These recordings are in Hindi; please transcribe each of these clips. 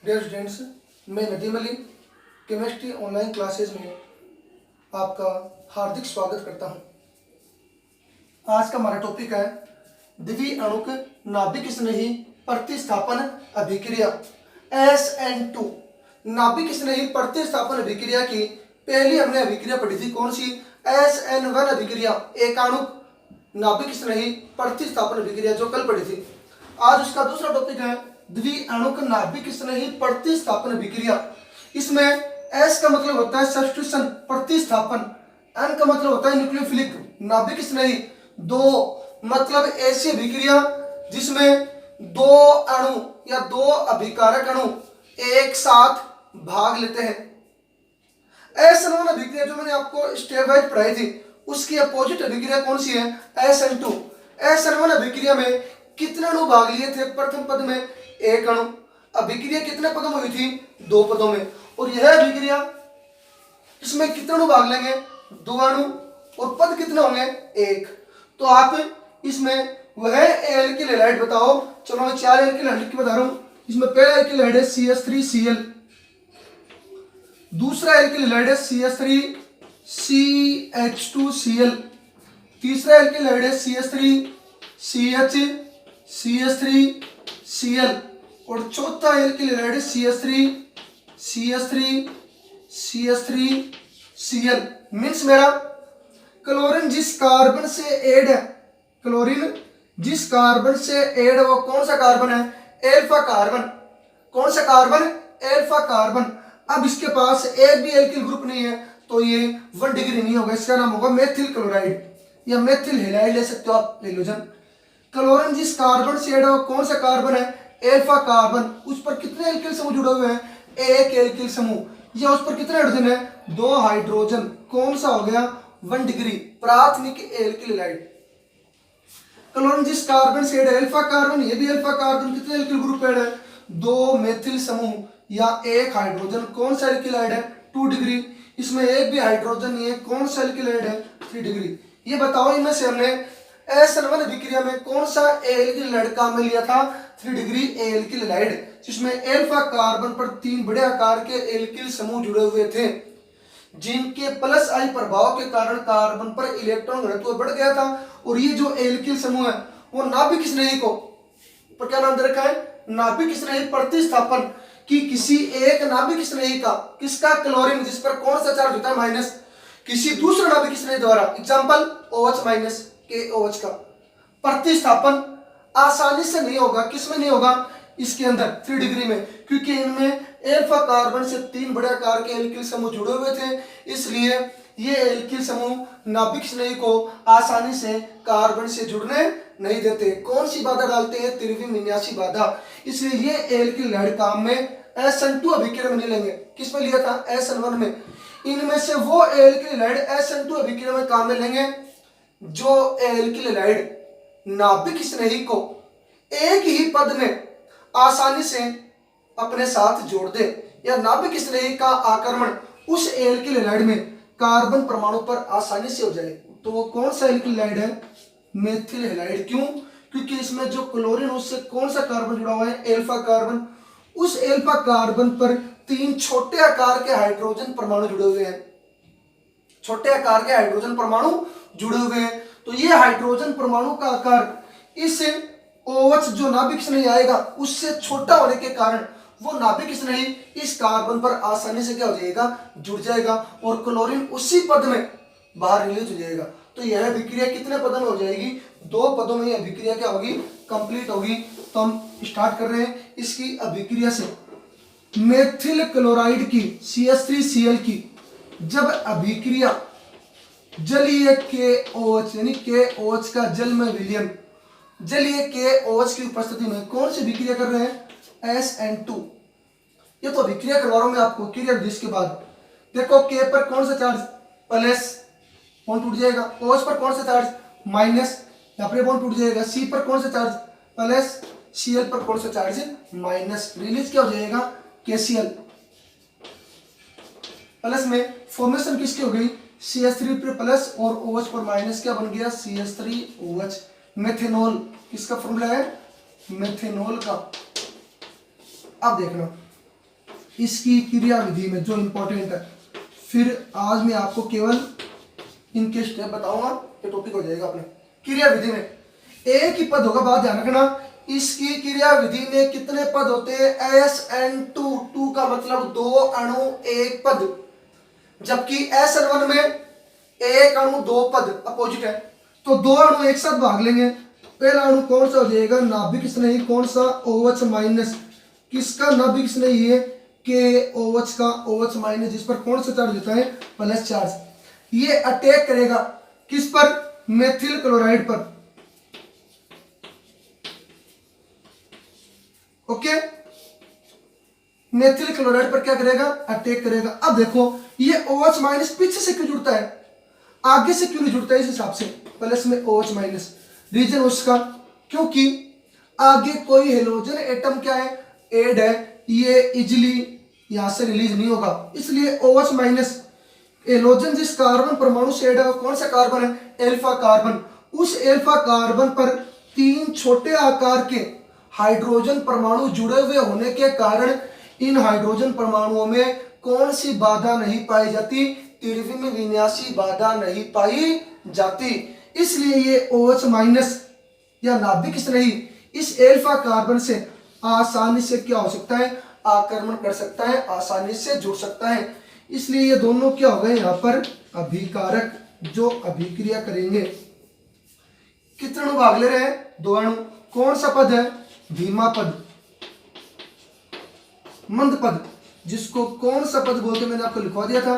डियर स्टूडेंट्स, मैं Nadeem Ali chemistry online classes में आपका हार्दिक स्वागत करता हूं। आज का हमारा टॉपिक है द्विअणुक नाभिक स्नेही प्रतिस्थापन अभिक्रिया SN2। नाभिक स्नेही प्रतिस्थापन अभिक्रिया की पहली हमने अभिक्रिया पढ़ी थी, कौन सी? SN1 अभिक्रिया, एकाणुक नाभिक स्नेही प्रतिस्थापन अभिक्रिया, जो कल पढ़ी थी। आज उसका दूसरा टॉपिक है द्विअणुक नाभिक स्नेही प्रतिस्थापन अभिक्रिया। इसमें S का मतलब होता है सब्स्टिट्यूशन, प्रतिस्थापन। N का मतलब होता है न्यूक्लियोफिलिक, नाभिक स्नेही। दो मतलब ऐसी अभिक्रिया जिसमें दो अणु या दो अभिकारक अणु एक साथ भाग लेते हैं। SN1 अभिक्रिया जो मैंने आपको स्टेप वाइज पढ़ाई थी, उसकी अपोजिट अभिक्रिया कौन सी है? SN2। SN1 अभिक्रिया में कितने अणु भाग लिए थे? प्रथम पद में एक अणु। अभिक्रिया कितने पदों में हुई थी? दो पदों में। और यह अभिक्रिया इसमें कितने अणु भाग लेंगे? दो अणु। और पद कितने होंगे? एक। तो आप इसमें वह एल्किल हैलाइड बताओ। चलो मैं चार एल्किल हैलाइड की बता रहा हूं। इसमें पहला एल्किल हैलाइड है CH3Cl, दूसरा एल्किल हैलाइड है CH3CH2Cl, तीसरा एल्किल हैलाइड है CH3CH3Cl और चौथा एल्किल हैलाइड है CH3CH3CH3Cl। मीन्स मेरा क्लोरीन जिस कार्बन से ऐड है, क्लोरीन जिस कार्बन से ऐड है वो कौन सा कार्बन है? Alpha carbon. कौन सा कार्बन? Alpha carbon. अब इसके पास एक भी एल्किल ग्रुप नहीं है तो ये 1 डिग्री नहीं होगा, इसका नाम होगा मेथिल क्लोराइड या मेथिल हैलाइड ले सकते हो आप एलोजन। क्लोरीन जिस कार्बन से ऐड है वो कौन सा कार्बन है? Alpha carbon. उस पर कितने एल्किल समूह जुड़े हुए हैं? एक एल्किल समूह। या उस पर कितने हाइड्रोजन है? दो हाइड्रोजन। कौन सा हो गया? 1 डिग्री, प्राथमिक एल्किल हैलाइड। क्लोरीन जिस कार्बन से ऐड है एल्फा कार्बन, ये भी एल्फा कार्बन। कितने एल्किल ग्रुप ऐड है? दो मेथिल समूह या एक हाइड्रोजन। कौन सा एल्किल हैलाइड है? 2 डिग्री। इसमें एक भी हाइड्रोजन नहीं है। कौन सा एल्किल हैलाइड है? 3 डिग्री। ये बताओ इनमें से हमने SN1 अभिक्रिया में कौन सा एल्किल हैलाइड काम में लिया था? 3 डिग्री एल्किल हैलाइड, जिसमें एल्फा कार्बन पर 3 बड़े आकार के एल्किल समूह जुड़े हुए थे, जिनके प्लस आई प्रभाव के कारण कार्बन पर इलेक्ट्रॉन घनत्व बढ़ गया था। और ये जो एल्किल समूह है वो नाभिक स्नेही को पर क्या नाम दे रखा है? नाभिक स्नेही प्रतिस्थापन कि किसी एक नाभिक स्नेही का, किसका? क्लोरीन, जिस पर कौन सा चार्ज होता है? माइनस, किसी दूसरे नाभिक स्नेही द्वारा, एग्जांपल OH माइनस KOH का प्रतिस्थापन आसानी से नहीं होगा। किसमें नहीं होगा? इसके अंदर 3 डिग्री में, क्योंकि इनमें एल्फा कार्बन से 3 बड़े आकार के एल्किल समूह जुड़े हुए थे। इसलिए ये एल्किल समूह नाभिक स्नेही को आसानी से कार्बन से जुड़ने नहीं देते। कौन सी बाधा डालते हैं? त्रिविमीनासी बाधा। इसलिए ये एल्किल हैलाइड काम में SN2 अभिक्रिया में नहीं लेंगे। किस में लिया था? SN1 में। इनमें से वो एल्किल हैलाइड SN2 अभिक्रिया में काम में लेंगे जो एल्किल हैलाइड नाभिक स्नेही को एक ही पद में आसानी से अपने साथ जोड़ दे, या नाभिक स्नेही का आक्रमण उस एल्किल हैलाइड में कार्बन परमाणु पर आसानी से हो जाए। तो वो कौन सा एल्किल हैलाइड है? Methyl halide. क्यों? क्योंकि इसमें जो क्लोरीन उससे कौन सा कार्बन जुड़ा हुआ है? Alpha carbon. उस एल्फा कार्बन पर 3 छोटे आकार के हाइड्रोजन परमाणु जुड़े हुए हैं। छोटे आकार के हाइड्रोजन परमाणु जुड़े हुए हैं। तो ये हाइड्रोजन परमाणु का आकार इस OH जो नाभिक स्नेही आएगा उससे छोटा होने के कारण वो नाभिक स्नेही इस कार्बन पर आसानी से क्या हो जाएगा? जुड़ जाएगा और क्लोरीन उसी पद में बाहर रिलीज हो जाएगा। तो यह अभिक्रिया कितने पदों में हो जाएगी? 2 पदों में यह अभिक्रिया क्या होगी? कंप्लीट होगी। तो हम स्टार्ट कर रहे हैं इसकी अभिक्रिया से। मेथिल क्लोराइड की CH3Cl की जब अभिक्रिया जलीय KOH यानी KOH का जल में विलयन, जलीय KOH की उपस्थिति में कौन सी अभिक्रिया कर रहे हैं? SN2। ये तो अभिक्रिया करवा रहा हूं मैं आपको क्रिया विधि के बाद। देखो K पर कौन सा चार्ज? प्लस, बॉन्ड टूट जाएगा। OH पर कौन सा चार्ज? माइनस, यहाँ पर बॉन्ड टूट जाएगा। C पर कौन सा चार्ज? प्लस, Cl पर कौन सा चार्ज? माइनस। रिलीज क्या हो जाएगा? KCl। प्लस में फॉर्मेशन किसकी हो गई? CH3 पर प्लस और OH पर माइनस, क्या बन गया? CH3OH। मेथेनॉल किसका फॉर्मूला है? मेथेनॉल का। अब देखना इसकी क्रियाविधि में जो इंपॉर्टेंट है, फिर आज मैं आपको केवल इनके स्टेप बताऊंगा, ये टॉपिक हो जाएगा अपने क्रियाविधि में। एक ही पद होगा, बात ध्यान रखना, इसकी क्रियाविधि में कितने पद होते हैं, SN2, 2 का मतलब 2 अणु 1 पद, जबकि SN1 में 1 अणु 2 पद, अपोजिट है। तो 2 अणु एक साथ भाग लेंगे। पहला अणु कौन सा हो जाएगा, नाभिक स्नेही, कौन सा, OH माइनस, किसका नाभिक स्नेही है, KOH का, OH माइनस, जिस पर कौन सा चार्ज होता है, प्लस चार्ज। ये अटैक करेगा किस पर, मेथिल क्लोराइड पर। ओके, मेथिल क्लोराइड पर क्या करेगा, अटैक करेगा। अब देखो ये OH माइनस पीछे से क्यों जुड़ता है, आगे से क्यों नहीं जुड़ता है, इस हिसाब से प्लस में OH माइनस, रीजन उसका, क्योंकि आगे कोई हेलोजन एटम क्या है, एड है, ये इजिली यहां से रिलीज नहीं होगा, इसलिए OH माइनस। हेलोजन जिस कार्बन परमाणु से एड है, कौन सा कार्बन है, एल्फा कार्बन। उस एल्फा कार्बन पर 3 छोटे आकार के हाइड्रोजन परमाणु जुड़े हुए होने के कारण इन हाइड्रोजन परमाणुओं में कौन सी बाधा नहीं पाई जाती, त्रिविम विन्यासी बाधा नहीं पाई जाती। इसलिए ये OH माइनस या नाभिक स्नेही इस एल्फा कार्बन से आसानी से क्या हो सकता है, आक्रमण कर सकता है, आसानी से जुड़ सकता है। इसलिए ये दोनों क्या हो गए यहाँ पर, अभिकारक, जो अभिक्रिया करेंगे। कितने अणु भाग ले रहे हैं, 2 अणु। कौन सा पद है, धीमा पद, मंद पद, जिसको कौन सा पद बोलते हैं, मैंने आपको लिखवा दिया था,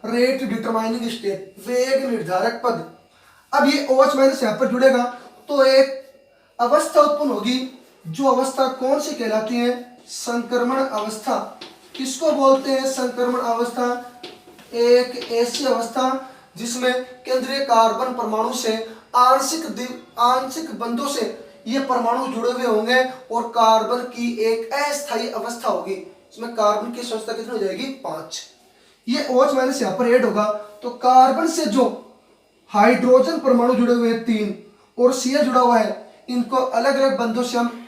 रेट डिटरमाइनिंग स्टेट, वेग निर्धारक पद। अब ये OH माइनस यहाँ पर जुड़ेगा तो एक अवस्था उत्पन्न होगी, जो अवस्था कौन सी कहलाती है, संक्रमण अवस्था। किसको बोलते हैं, संक्रमण अवस्था, एक ऐसी अवस्था जिसमें केंद्रीय कार्बन परमाणु से आंशिक बंधों से ये परमाणु जुड़े हुए होंगे और कार्बन की एक अस्थायी अवस्था होगी, इसमें कार्बन की संख्या कितनी हो जाएगी, 5। ये OH माइनस यहाँ पर ऐड होगा तो कार्बन से जो हाइड्रोजन परमाणु जुड़े हुए हैं 3 और Cl जुड़ा हुआ है, इनको अलग अलग बंधों से हम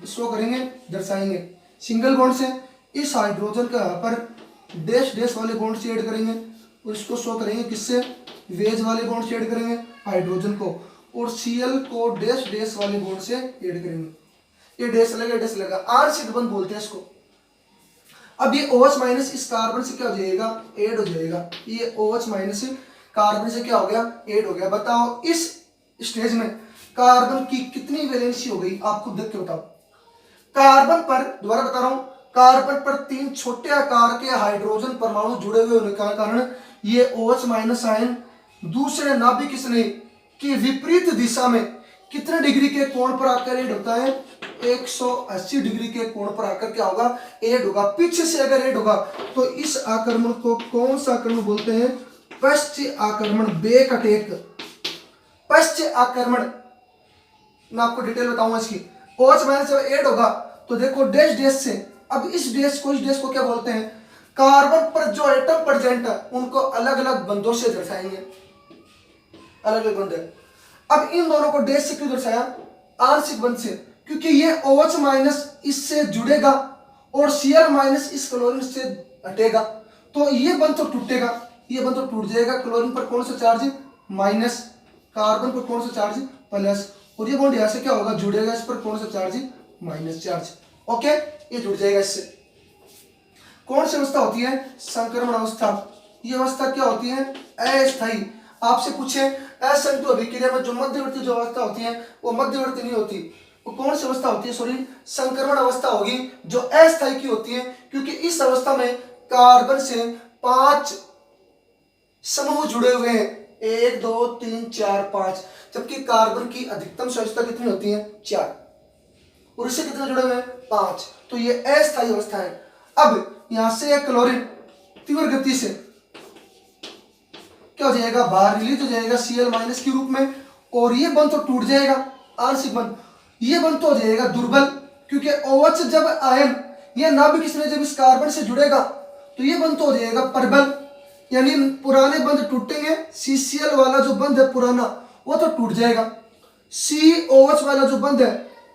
शो करेंगे, दर्शाएंगे। सिंगल बॉन्ड से इस हाइड्रोजन का यहाँ पर डैश डैश वाले बॉन्ड से ऐड करेंगे और इसको शो करेंगे किससे, वेज वाले बॉन्ड से ऐड करेंगे हाइड्रोजन को, और Cl को डैश डैश वाले बॉन्ड से ऐड करेंगे। ये डैश लगा, डैश लगा, आंशिक बंध बोलते हैं इसको। अब ये OH माइनस इस कार्बन से क्या हो जाएगा, ऐड हो जाएगा। ये OH माइनस कार्बन से क्या हो गया, ऐड हो गया। बताओ इस स्टेज में कार्बन की कितनी वैलेंसी हो गई, आप खुद देख के बताओ। कार्बन पर, दोबारा बता रहा हूं, कार्बन पर 3 छोटे आकार के हाइड्रोजन परमाणु जुड़े हुए होने के कारण ये OH माइनस आयन दूसरे नाभिक स्नेह की विपरीत दिशा में कितने डिग्री के कोण पर आकर ऐड होता है, 180 डिग्री के कोण पर आकर क्या होगा, ऐड होगा। पीछे से अगर ऐड होगा तो इस आक्रमण को कौन सा आक्रमण बोलते हैं, पश्च आक्रमण, बैक अटैक, पश्च आक्रमण। मैं आपको डिटेल बताऊंगा इसकी। OH माइनस जब ऐड होगा तो देखो डैश डैश से, अब इस डैश को क्या बोलते हैं, कार्बन पर जो एटम प्रेजेंट है उनको अलग अलग बंधों से दर्शाएंगे, अलग अलग बंध है। अब इन दोनों को डैश से क्यों दर्शाया, आंशिक बंध से, क्योंकि ये OH माइनस इससे जुड़ेगा और Cl माइनस इस क्लोरीन से हटेगा तो ये बंध तो टूटेगा, ये बंध तो टूट जाएगा। क्लोरीन पर कौन सा चार्ज, माइनस, कार्बन पर कौन सा चार्ज, प्लस, और ये बॉन्ड यहां से क्या होगा, जुड़ेगा, इस पर कौन सा चार्ज, माइनस चार्ज। ओके, ये जुड़ जाएगा इससे। कौन सी अवस्था होती है, संक्रमण अवस्था। ये अवस्था क्या होती है, अस्थायी। आपसे पूछे असंतु अभिक्रिया में जो मध्यवर्ती जो अवस्था होती है वो मध्यवर्ती नहीं होती, वो कौन सी अवस्था होती है, सॉरी, संक्रमण अवस्था होगी जो अस्थायी की होती है, क्योंकि इस अवस्था में कार्बन से 5 समूह जुड़े हुए हैं, 1 2 3 4 5, जबकि कार्बन की अधिकतम संख्या कितनी होती है, 4, और इससे कितने जुड़े हुए हैं, 5। तो ये अस्थायी अवस्था है। अब यहां से क्लोरीन तीव्र गति से क्या हो जाएगा, बाहर रिलीज हो जाएगा Cl माइनस के रूप में, और ये बंध तो टूट जाएगा, आंशिक बंध। ये बंध तो हो जाएगा दुर्बल, क्योंकि OH जब आयन या नाभिक स्नेह जब इस कार्बन से जुड़ेगा तो ये बंध तो हो जाएगा प्रबल, यानी पुराने बंध टूटेंगे, CCl वाला जो बंध है पुराना वो तो टूट जाएगा, COH वाला जो बंध है,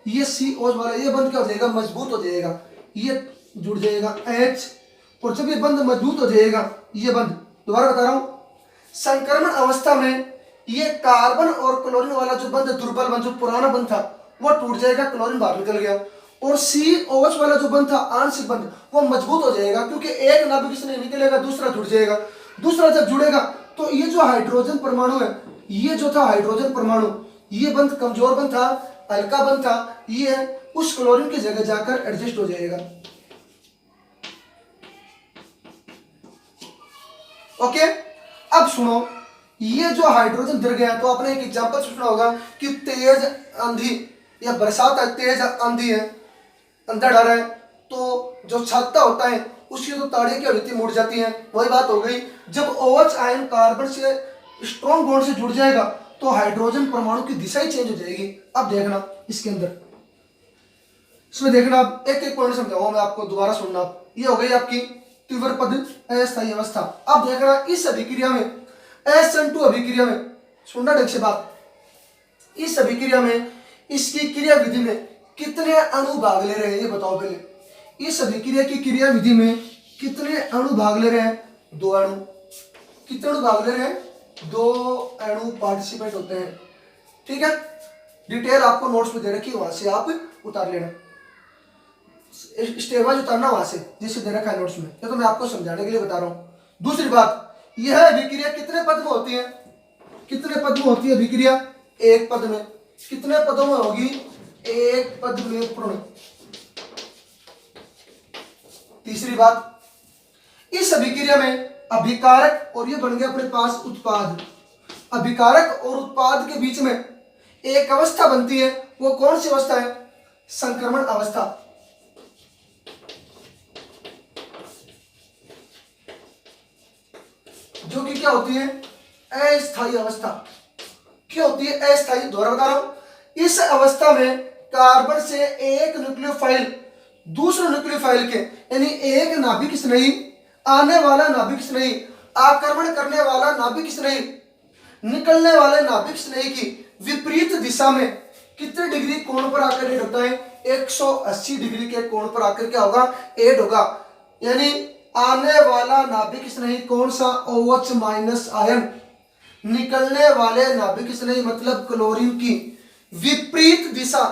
ये COH वाला ये बंध क्या हो जाएगा, मजबूत हो जाएगा, ये जुड़ जाएगा H, और जब ये बंध मजबूत हो जाएगा, ये बंध, दोबारा बता रहा हूं, संक्रमण अवस्था में ये कार्बन और क्लोरीन वाला जो बंध, दुर्बल बंध, जो पुराना बंध था वो टूट जाएगा, क्लोरीन बाहर निकल गया। और COH वाला जो बंध था, आंशिक बंध, वो मजबूत हो जाएगा, क्योंकि एक नाभिक इसमें निकलेगा, दूसरा जुड़ जाएगा। दूसरा जब जुड़ेगा तो ये जो हाइड्रोजन परमाणु है, ये जो था हाइड्रोजन परमाणु, ये बंध कमजोर बंध था, हल्का बंध था, ये उस क्लोरीन की जगह जाकर एडजस्ट हो जाएगा। ओके, अब सुनो, ये जो हाइड्रोजन गिर गया, तो आपने एक एग्जांपल सुना होगा कि तेज आंधी या बरसात है, तेज आंधी है, अंदर डर है, तो जो छाता होता है उसकी तो ताड़ियां क्या होती है, मुड़ जाती हैं। वही बात हो गई, जब OH आयन कार्बन से स्ट्रॉन्ग बॉन्ड से जुड़ जाएगा तो हाइड्रोजन परमाणु की दिशा ही चेंज हो जाएगी। अब देखना इसके अंदर, इसमें देखना, आप एक एक पॉइंट समझाऊंगा मैं आपको, दोबारा सुनना। ये हो गई आपकी तीव्र पद अस्थायी अवस्था। अब देखना इस अभिक्रिया में, SN2 अभिक्रिया में, सुनना ढंग से बात, इस अभिक्रिया में इसकी क्रिया विधि में कितने अणु भाग ले रहे हैं, ये बताओ पहले। इस अभिक्रिया की क्रिया विधि में कितने अणु भाग ले रहे हैं? 2 अणु। कितने अणु भाग ले रहे हैं? 2 अणु पार्टिसिपेट होते हैं। ठीक है, डिटेल आपको नोट्स में दे रखी है, वहां से आप उतार लेना, स्टेप वाइज उतारना वहां से, जिससे दे रखा है नोट्स में, तो मैं आपको समझाने के लिए बता रहा हूं। दूसरी बात, यह अभिक्रिया कितने पद में होती है? कितने पद में होती है अभिक्रिया? एक पद में। कितने पदों में होगी? एक पद में पूर्ण। तीसरी बात, इस अभिक्रिया में अभिकारक और ये बन गया अपने पास उत्पाद, अभिकारक और उत्पाद के बीच में एक अवस्था बनती है। वो कौन सी अवस्था है? संक्रमण अवस्था। जो कि क्या होती है? अस्थायी अवस्था। क्या होती है? अस्थायी। दोबारा बता रहा हूं, इस अवस्था में कार्बन से एक न्यूक्लियोफाइल दूसरे न्यूक्लियोफाइल के, यानी एक नाभिक स्नेही, आने वाला नाभिक स्नेही, आक्रमण करने वाला नाभिक स्नेही, निकलने वाले नाभिक स्नेही की विपरीत दिशा में कितने डिग्री कोण पर आकर ऐड होता है? 180 डिग्री के कोण पर आकर क्या होगा? ऐड होगा। यानी आने वाला नाभिक स्नेही कौन सा? OH minus ion. निकलने वाले नाभिक स्नेही मतलब क्लोरीन की विपरीत दिशा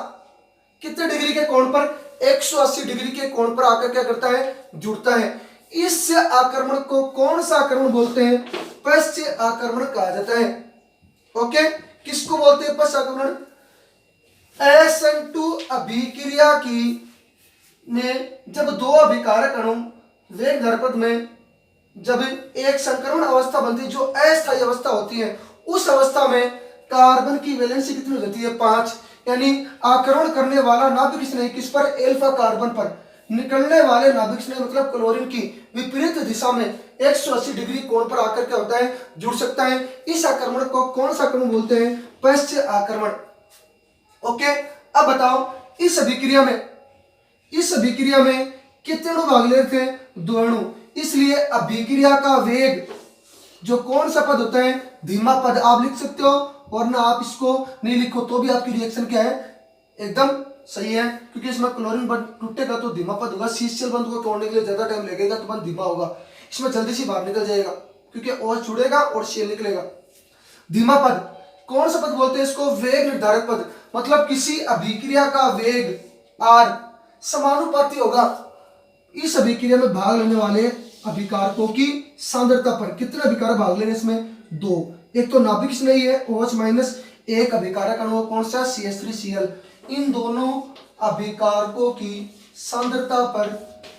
कितने डिग्री के कोण पर? 180 डिग्री के कोण पर आकर क्या करता है? जुड़ता है। इस आक्रमण को कौन सा आक्रमण बोलते हैं? पश्च आक्रमण कहा जाता है। ओके, किसको बोलते हैं पश्च आक्रमण? SN2 अभिक्रिया की ने जब 2 अभिकारक अणु वेग धरपद में जब एक संक्रमण अवस्था बनती है, जो अस्थायी अवस्था होती है, उस अवस्था में कार्बन की वैलेंसी कितनी हो जाती है? 5। यानी आक्रमण करने वाला नाभिक स्नेही किस पर? अल्फा कार्बन पर। निकलने वाले नाभिक स्नेही मतलब क्लोरीन की विपरीत दिशा में 180 डिग्री कोण पर आकर क्या होता है? जुड़ सकता है। इस आक्रमण को कौन सा आक्रमण बोलते हैं? पश्च आक्रमण। ओके, अब बताओ, इस अभिक्रिया में कितने अणु भाग ले रहे थे? 2 अणु। इसलिए अभिक्रिया का वेग जो कौन सा पद होता है? धीमा पद। आप लिख सकते हो, वरना आप इसको नहीं लिखो तो भी आपकी रिएक्शन क्या है? एकदम सही है, क्योंकि इसमें क्लोरीन बंध टूटेगा तो धीमा पद होगा। सीसीएल बंध को तोड़ने के लिए ज्यादा टाइम लगेगा तो बंध धीमा होगा। इसमें जल्दी से बाहर निकल जाएगा, क्योंकि OH जुड़ेगा और सीएल निकलेगा। धीमा पद कौन सा पद बोलते हैं इसको? वेग निर्धारक पद। मतलब किसी अभिक्रिया का वेग R समानुपाती होगा इस अभिक्रिया में भाग लेने वाले अभिकारकों की सांद्रता पर। कितने अभिकारक भाग लेने इसमें? 2। एक तो नाभिक स्नेही है OH माइनस, एक अभिकारक अणु कौन सा? CH3Cl। इन दोनों अभिकारकों की सांद्रता पर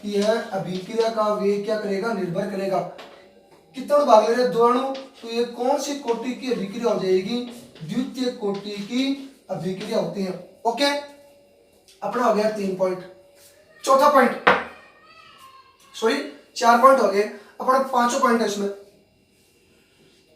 यह अभिक्रिया का वेग क्या करेगा? निर्भर करेगा। कितने भाग ले रहे? 2 अणु। तो ये कौन सी कोटि की अभिक्रिया हो जाएगी? द्वितीय कोटि की अभिक्रिया होती है। ओके, अपना हो गया 3 पॉइंट। चौथा पॉइंट, सॉरी 4 पॉइंट हो गए, अपना 5वां पॉइंट है इसमें।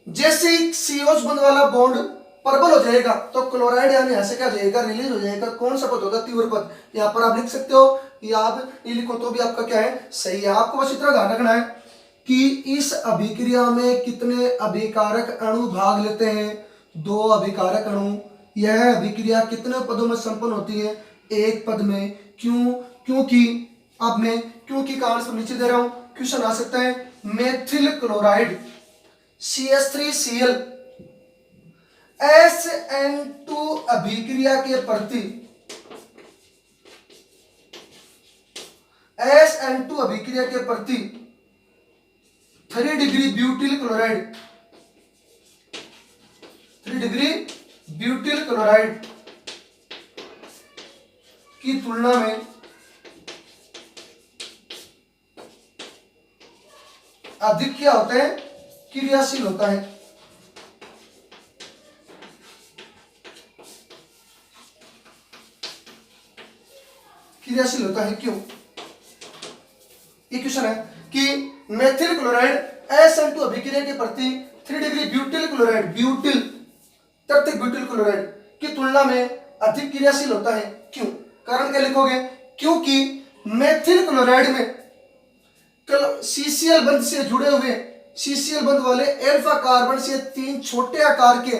जैसे ही COH बंध वाला बॉन्ड प्रबल हो जाएगा तो क्लोराइड यानी यहां से क्या हो जाएगा? रिलीज हो जाएगा। कौन सा पद होगा? तीव्र पद। यहाँ पर आप लिख सकते हो, या आप नहीं लिखो तो भी आपका क्या है? सही है। आपको बस इतना ध्यान रखना है कि इस अभिक्रिया में कितने अभिकारक अणु भाग लेते हैं? 2 अभिकारक अणु। यह अभिक्रिया कितने पदों में संपन्न होती है? 1 पद में। क्यों? क्योंकि अब मैं क्योंकि कारण से नीचे दे रहा हूं, क्वेश्चन आ सकता है मेथिल क्लोराइड CH3Cl SN2 अभिक्रिया के प्रति SN2 अभिक्रिया के प्रति 3 degree butyl chloride 3 degree butyl chloride की तुलना में अधिक क्या होता है, क्रियाशील होता है। क्रियाशील होता है क्यों? ये क्वेश्चन है कि मेथिल क्लोराइड SN2 अभिक्रिया के प्रति 3 डिग्री ब्यूटिल क्लोराइड ब्यूटिल तटस्थ ब्यूटिल क्लोराइड की तुलना में अधिक क्रियाशील होता है क्यों? कारण क्या लिखोगे? क्योंकि मेथिल क्लोराइड में CCl बंध से जुड़े हुए CCl बंध वाले अल्फा कार्बन से 3 छोटे आकार के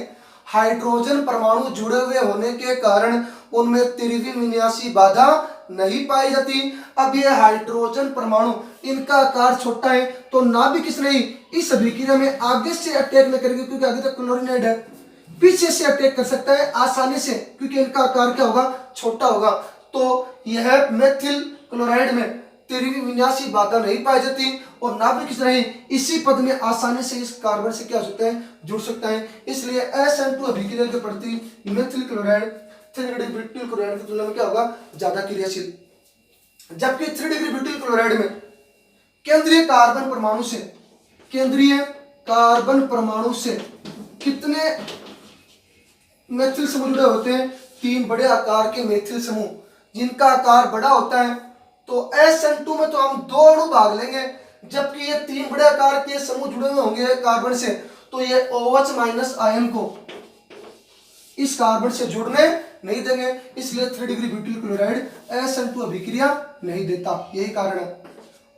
हाइड्रोजन परमाणु जुड़े हुए होने के कारण उनमें त्रिविमीय विन्यासी बाधा नहीं पाई जाती। अब ये हाइड्रोजन परमाणु इनका आकार छोटा है तो नाभिक किस नहीं इस अभिक्रिया में आगे से अटैक न करेंगे, क्योंकि आगे तक क्लोरिनेट है, पीछे से अटैक कर सकता है आसानी से क्योंकि इनका आकार क्या होगा, छोटा होगा। तो यह मेथिल क्लोराइड में त्रिविमीय विन्यासी बाधा नहीं पाई जाती और नाभिक किस नहीं इसी पद में आसानी से इस कार्बन से क्या हो सकता है, जुड़ सकता है। इसलिए SN2 अभिक्रिया के प्रति methyl chloride 3 degree butyl chloride की तुलना में क्या होगा, ज्यादा क्रियाशील। जबकि 3 डिग्री ब्यूटिल क्लोराइड में केंद्रीय कार्बन परमाणु से कितने मेथिल समूह जुड़े होते हैं? 3 बड़े आकार के मेथिल समूह, जिनका आकार बड़ा होता है तो SN2 में तो हम 2 अणु भाग लेंगे, जबकि ये 3 बड़े आकार के समूह जुड़े हुए होंगे कार्बन से तो ये OH माइनस आयन को इस कार्बन से जुड़ने नहीं देंगे। इसलिए 3 डिग्री ब्यूटिल क्लोराइड SN2 अभिक्रिया नहीं देता, यही कारण है।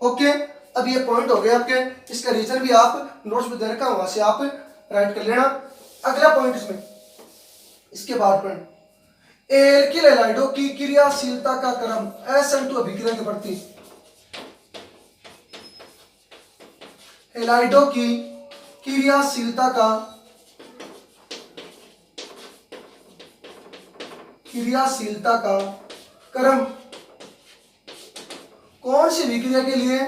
ओके, अब ये पॉइंट हो गए आपके, इसका रीजन भी आप नोट्स में दे रखा, वहां से आप राइट कर लेना। अगला पॉइंट इसमें, इसके बाद पॉइंट एल्किल हैलाइडों की क्रियाशीलता का क्रम SN2 अभिक्रिया के प्रति। हैलाइडों की क्रियाशीलता का क्रम कौन सी अभिक्रिया के लिए?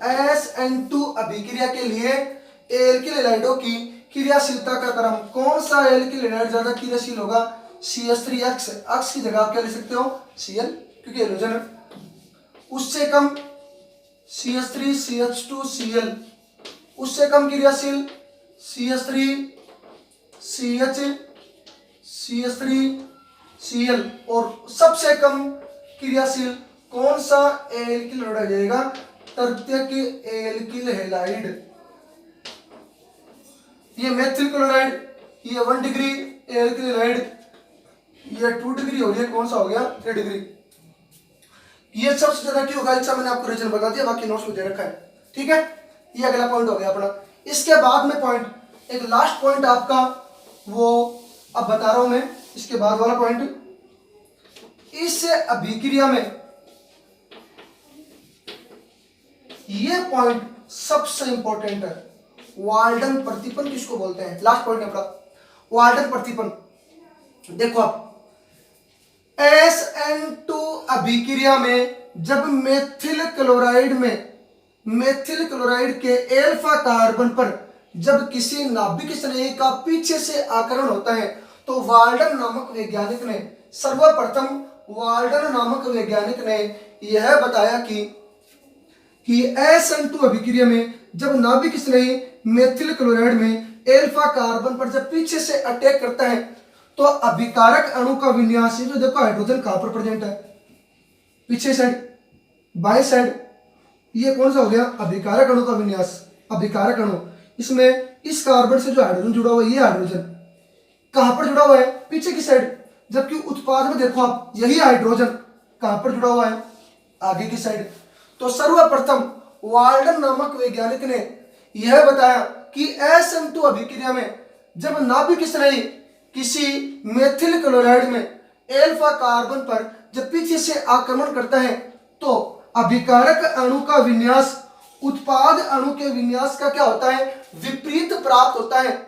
SN2 अभिक्रिया के लिए एल्किल हैलाइडों की क्रियाशीलता का क्रम, कौन सा एल्किल हैलाइड ज्यादा क्रियाशील होगा? CH3X, X की जगह आप क्या लिख सकते हो Cl, क्योंकि हाइड्रोजन है। उससे कम CH3 CH2 Cl, उससे कम क्रियाशील CH3 CH CH3 Cl, और सबसे कम क्रियाशील कौन सा एल्किल हैलाइड हो जाएगा? तृतीयक एल्किल हैलाइड। ये मेथिल क्लोराइड, ये 1 डिग्री एल्किल हैलाइड, ये 2 डिग्री हो गया, कौन सा हो गया 3 डिग्री। ये सबसे ज्यादा क्यों होगा, अच्छा मैंने आपको रीजन बता दिया, बाकी नोट्स में दे रखा है, ठीक है। ये अगला पॉइंट हो गया अपना। इसके बाद में पॉइंट, एक लास्ट पॉइंट आपका वो अब बता रहा हूं मैं, इसके बाद वाला पॉइंट, इस अभिक्रिया में ये पॉइंट सबसे इंपॉर्टेंट है, वाल्डन प्रतिपन्न किसको बोलते हैं? लास्ट पॉइंट अपना वाल्डन प्रतिपन्न। देखो आप SN2 अभिक्रिया में जब मेथिल क्लोराइड के अल्फा कार्बन पर जब किसी नाभिक स्नेही का पीछे से आकरण होता है तो वाल्डन नामक वैज्ञानिक ने यह बताया कि SN2 अभिक्रिया में जब नाभिक स्नेही मेथिल क्लोराइड में अल्फा कार्बन पर जब पीछे से अटैक करता है तो अभिकारक अणु का विन्यास, ये जो देखो हाइड्रोजन कहां पर प्रेजेंट है, पीछे साइड बाएं साइड, ये कौन सा हो गया? अभिकारक अणु का विन्यास। अभिकारक अणु, इसमें इस कार्बन से जो हाइड्रोजन जुड़ा हुआ है, ये हाइड्रोजन कहां पर जुड़ा हुआ है? पीछे की साइड। जबकि उत्पाद में देखो आप, यही हाइड्रोजन कहां पर जुड़ा हुआ है? आगे की साइड। तो सर्वप्रथम वाल्डन नामक वैज्ञानिक ने यह बताया कि SN2 अभिक्रिया में जब नाभिक स्नेही किसी मेथिल क्लोराइड में अल्फा कार्बन पर जब पीछे से आक्रमण करता है तो अभिकारक अणु का विन्यास उत्पाद अणु के विन्यास का क्या होता है, विपरीत प्राप्त होता है।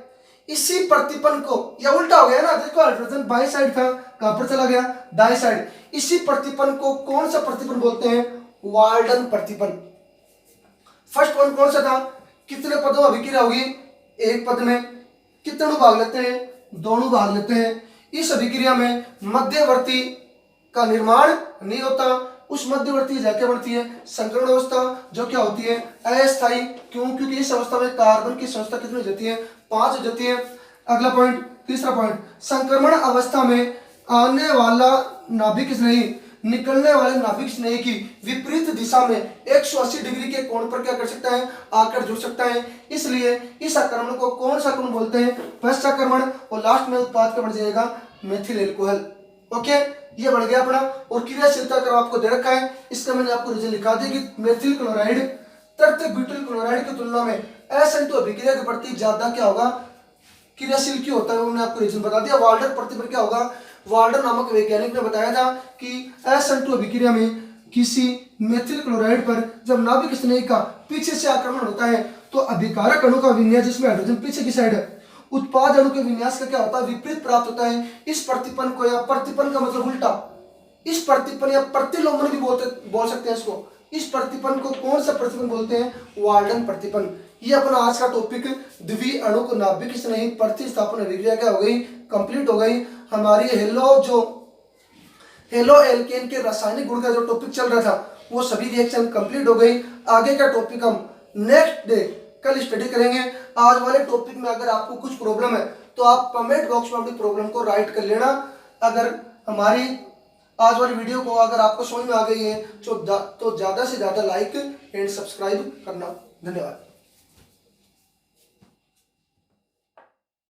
इसी प्रतिपन्न को, या उल्टा हो गया ना, देखो हाइड्रोजन बाई साइड था, कहां पर चला गया, दाई साइड। इसी प्रतिपन्न को कौन सा प्रतिपन्न बोलते हैं, वाल्डन प्रतिपन्न। फर्स्ट पॉइंट कौन सा था, कितने पदों अभिक्रिया होगी, एक पद में। कितने अणु भाग लेते हैं, दोनों भाग लेते हैं। इस अभिक्रिया में मध्यवर्ती का निर्माण नहीं होता, उस मध्यवर्ती जाके बनती है संकरण अवस्था, जो क्या होती है, अस्थायी। क्यों, क्योंकि इस अवस्था में कार्बन की संख्या कितनी हो जाती है, 5 हो जाती है। अगला पॉइंट, तीसरा पॉइंट, संक्रमण अवस्था में आने वाला नाभिक स्नेही निकलने वाले नाभिक स्नेही की विपरीत दिशा में 180 डिग्री के कोण पर क्या कर सकता है, आकर जुड़ सकता है। इसलिए इस आक्रमण को कौन सा आक्रमण बोलते हैं, पश्चाक्रमण। और लास्ट में उत्पाद का बन जाएगा मेथिल एल्कोहल। ओके, ये बढ़ गया अपना। और क्रियाशीलता का आपको दे रखा है, इसका मैंने आपको रीजन लिखा दिया कि मेथिल क्लोराइड तृतीय ब्यूटिल क्लोराइड की तुलना में SN2 अभिक्रिया के प्रति ज्यादा क्या होगा, क्रियाशील क्यों होता है, मैंने आपको रीजन बता दिया। वाल्डर प्रतिबंध क्या होगा, वाल्डर नामक वैज्ञानिक ने बताया था कि SN2 अभिक्रिया में किसी मेथिल क्लोराइड पर जब नाभिक स्नेही का पीछे से आक्रमण होता है तो अभिकारक अणु का विन्यास, जिसमें हाइड्रोजन पीछे की साइड है, उत्पाद अणु के विन्यास का क्या होता है, विपरीत प्राप्त होता है। इस प्रतिपन्न को, या प्रतिपन्न का मतलब उल्टा, इस प्रतिपन्न या प्रतिलोमन भी बोल सकते हैं इसको। इस प्रतिपन्न को कौन सा प्रतिपन्न बोलते हैं, वाल्डन प्रतिपन्न। ये अपना आज का टॉपिक द्वि अणु को नाभिक स्नेही प्रतिस्थापन अभिक्रिया क्या हो गई, कंप्लीट हो गई। हमारी हेलो एल्केन के रासायनिक गुण का जो टॉपिक चल रहा था वो सभी रिएक्शन कंप्लीट हो गई। आगे का टॉपिक हम नेक्स्ट डे कल स्टडी करेंगे। आज वाले टॉपिक में अगर आपको कुछ प्रॉब्लम है तो आप कमेंट बॉक्स में अपनी प्रॉब्लम को राइट कर लेना। अगर हमारी आज वाली वीडियो को अगर आपको समझ में आ गई है तो ज़्यादा से ज़्यादा लाइक एंड सब्सक्राइब करना। धन्यवाद।